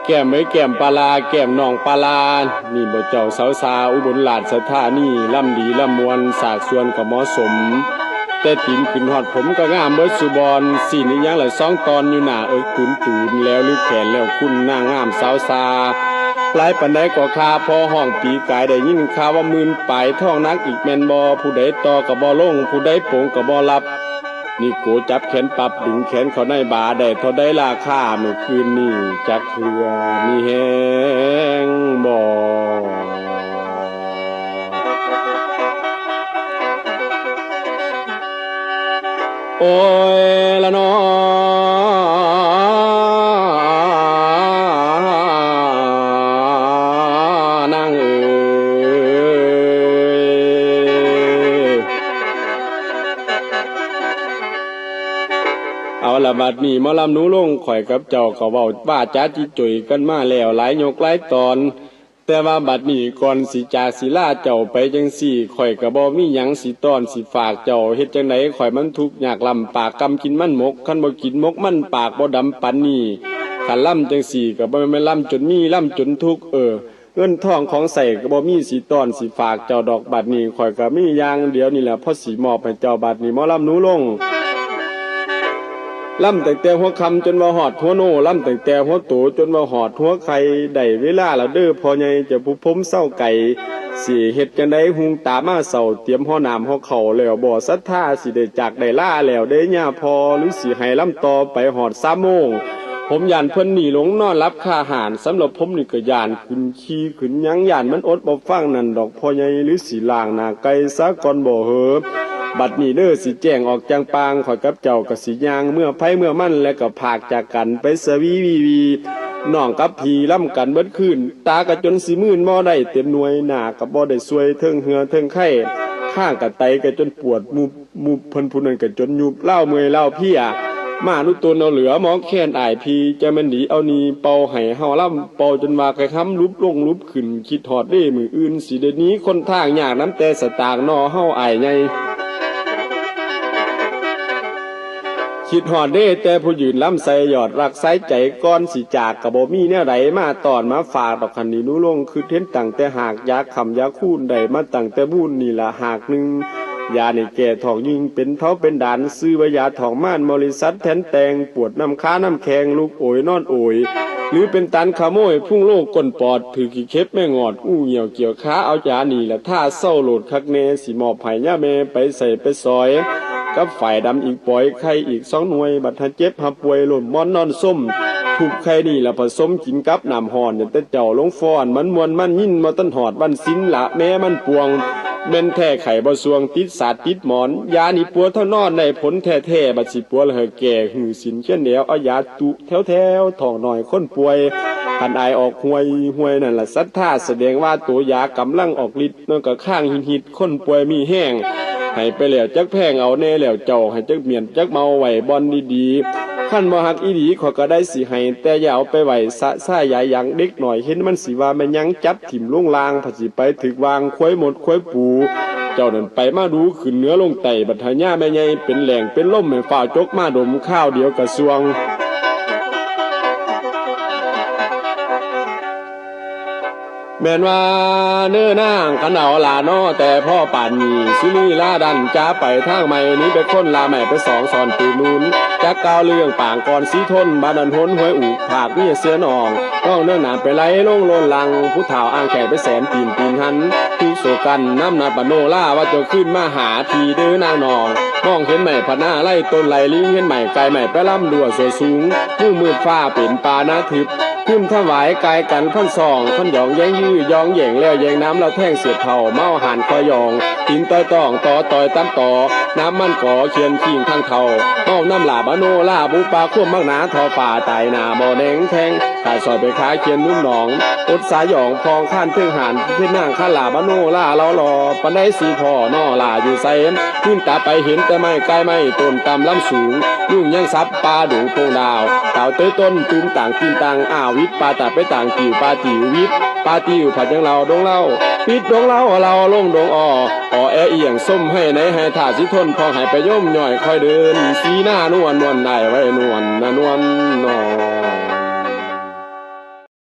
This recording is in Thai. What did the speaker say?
แก้มไม่แก้มปลาแก้มน้องปลานี่บ่เจ้าสาวสาอุบลราชธานีล่ำดีล่ำมวลสากส่วนกับเหมาะสมแต่ตีนขึ้นหอดผมก็งามเบิดสุบอนสีนี่ยังละ2 ตอนอยู่หน้าตุนตูนแล้วลึกแขนแล้วคุณนางงามสาวสาหลายปันใดก็คาพอห้องปีกายได้ยินข่าวว่ามื่นปลายท่องนักอีกแม่นบ่ผู้ใดต่อกับบ่ลงผู้ใดโป่งกับบ่รับนี่โกจับแขนปรับดึงแขนเขาในบาได้เท่าได้ราคาเมื่อคืนนี้จักเรือมีแหงบ่โอ้ยละน้อนางเอาละบัดนี้หมอลำหนูลงข่อยกับเจ้าก็เว้าว่าจ้าจิจุยกันมาแล้วหลายยกหลายตอนแต่ว่าบัดนี้ก่อนสิจากศิลาเจ้าไปจังสี่ข่อยก็บ่มีหยังสิต้อนสิฝากเจ้าเฮ็ดจังไดข่อยมันทุกข์ยากลำปากกำกินมันหมกคันบ่กินหมกมันปากบ่ดำปันนี้คันล่ำจังสี่ก็บ่แม่นล่ำจนมีล่ำจนทุกข์เงินทองของใส่ก็บ่มีสิต้อนสิฝากเจ้าดอกบัดนี้ข่อยก็มีอย่างเดียวนี่แหละพอสิมอบให้เจ้าบัดนี้หมอลำหนูลงล่ำตั้งแต่หัวคำจนว่าหอดหัวโน่ล่ำตั้งแต่หัวโตจนว่าหอดหัวไข่ได้เวลาละเด้อพอใหญ่จะผู้พมเศร้าไก่สิเฮ็ดจังได๋หุงตามาเศร้าเตรียมห่อน้ำห่อข้าวแล้วบ่ศรัทธาสิได้จากได้ล่าแล้วเด้ย่าพอหรือสิให้ล่ำต่อไปหอด3 โมงผมย่านเพิ่นนี่ลงนอนรับค่าอาหารสำหรับผมนี่ก็ย่านขึ้นขี้ขึ้นหยังย่านมันอดบ่ฟังนั่นดอกพอใหญ่หรือสิล้างหน้าไก่ซะก่อนบ่เหอบัดนี้เด้อสิแจ้งออกจังปางข่อยกับเจ้าก็สิย่างเมื่อไผเมื่อมันแล้วก็พากจากกันไปสวีน้องกับพี่ล่ำกันเบิดคืนตาก็จนสิมื่นบ่ได้เต็มหน่วยหน้าก็บ่ได้สวยเทิงเหือเทิงไข้ข้างก็ไตก็จนปวดมุบเพิ่นผู้นั้นก็จนยุบเล่าเมื่อยเล่าเพียมานุตนเอาเหลือหมอแค้นอ้ายพี่จะแม่นดีเอานีเป่าให้เฮาล่ำเป่าจนว่าไกค้ำลุบลงลุบขึ้นคิดฮอดเด้มื้ออื่นสิได้หนีคนทางยากน้ำแต่สตางค์นอเฮาอ้ายใหญ่คิดฮอดเด้แต่ผู้ยืนล้ำใส่หยอดรักใส่ใจก้อนสิจากกะบ่มีแนวใดมาตอนมาฝากดอกคันนี้หนูลงคือเห็นตั้งแต่หากยาคำยาคูนได้มาตั้งแต่บุญนี่ละหากหนึ่งยาในแก่ทองยิงเป็นเท้าเป็นด่านซื้อว่ายาทองม่านบริษัทแทนแตงปวดน้ำค้าน้ำแข็งลูกโอยนอนโอยหรือเป็นตันขโมยพุ่งโลกก้นปอดถือขี้เข็บแม่งอดอู้เหี่ยวเกี่ยวขาเอายานี่ละท่าเศร้าโหลดคักเนสิมอบให้ย่าแม่ไปใส่ไปซอยกับฝ่ายดำอีกปล่อยไข่อีก2 หน่วยบัดหาเจ็บหาป่วยหล่นมอนนอนส้มถูกไข่นี่ละผสมกินกับน้ำห่อนแต่เจ้าลงฟ้อนมันมวนมันยินมาต้นหอดวันสิ้นละแม่มันปวงเม่นแท้ไข่บ่สวงติดสาดติดหมอนยานี่ปัวเท่านอนในผลแท้ๆบัดสิปัวละแก่หือสินเช่นเดียวเอายาตุแถวท้องหน่อยคนป่วยคันอายออกห่วยนั่นล่ะศรัทธาแสดงว่าตัวยากำลังออกฤทธิ์นั่นก็ข้างหิดคนป่วยมีแห้งให้ไปแล้วจักแพงเอาแน่แล้วเจ้าให้จักเมียนจักเมาไว้บอนดีๆขั้นบ่ฮักอีหลีขอยก็ได้สิให้แต่อย่าเอาไปไว้สะซ่ายายยังเด็กหน่อยเห็นมันสิว่าแม่นยังจับถิ่มลงลางพะสิไปถึกวางควยหมดควยปูเจ้านั่นไปมาดูขึ้นเหนือลงไตบัดหายาแม่ใหญ่เป็นแหล่งเป็นล่มให้ฝ่าจกมาดมข้าวเดียวกระทรวงแม่นว่าเนื้อนางขันเอาลาน้อแต่พ่อป่านนี้สิลีลาดันจ้าไปทางใหม่นี้ไปค้นลาใหม่ไป2 สอนปีนูนจักก้าวเรื่องป่างก่อนสีทนบาดันหนหวยอุกผากนี่เสือนองต้องเนื้อหนาไปไหลลงโลนลังผู้เฒ่าอ่างแก่ไปแสนปีนหันทุกโศกันน้ำนาปโนล่าว่าจะขึ้นมาหาทีเด้อนางนองมองเห็นใหม่พนาไล่ต้นไหลลิงเห็นใหม่ไกลใหม่ไปล่ำดัวสวยสูงมืดฟ้าเป็นปานาทึบขึ้นถวายกายกันพัน2 พันหยองแย้งยื้อยองแย่งแล้วแย่งน้ำเราแท่งเสียบเข่าเมาหันคอยยองกินต่อยต้องต่อตั้มต่อน้ำมันก่อเขียนขิงทางเท่าเมาน้ำหลาบโนล่าบุปลาควบมักหนาทอฝ่าตายนาบ่อแดงแทงขาดซอยไปค้าเขียนนุ่มหนองอดสายหยองพองข้านเทิงหันเพื่อนนั่งข้าหลาบโนล่าเรารอปันได้สีพ่อนอล่าอยู่ไซมขึ้นตาไปเห็นแต่ไม่ไกลไม่ต้นตำลำสูงยุ่งยังซับปลาดูโพงดาวเต่าเต้ยต้นตุ้มต่างกินต่างวิทย์ปลาตัดไปต่างกิ่วปลาจิ๋ววิทย์ปลาจิ๋วผัดยังเราดงเล่าปิดดงเล่าเราลงดงแอเอียงส้มให้ไหนให้ถ่าสิทนพองให้ไปย่มย่อยคอยเดินสีหน้านวลได้ไว้นวลนวลนอ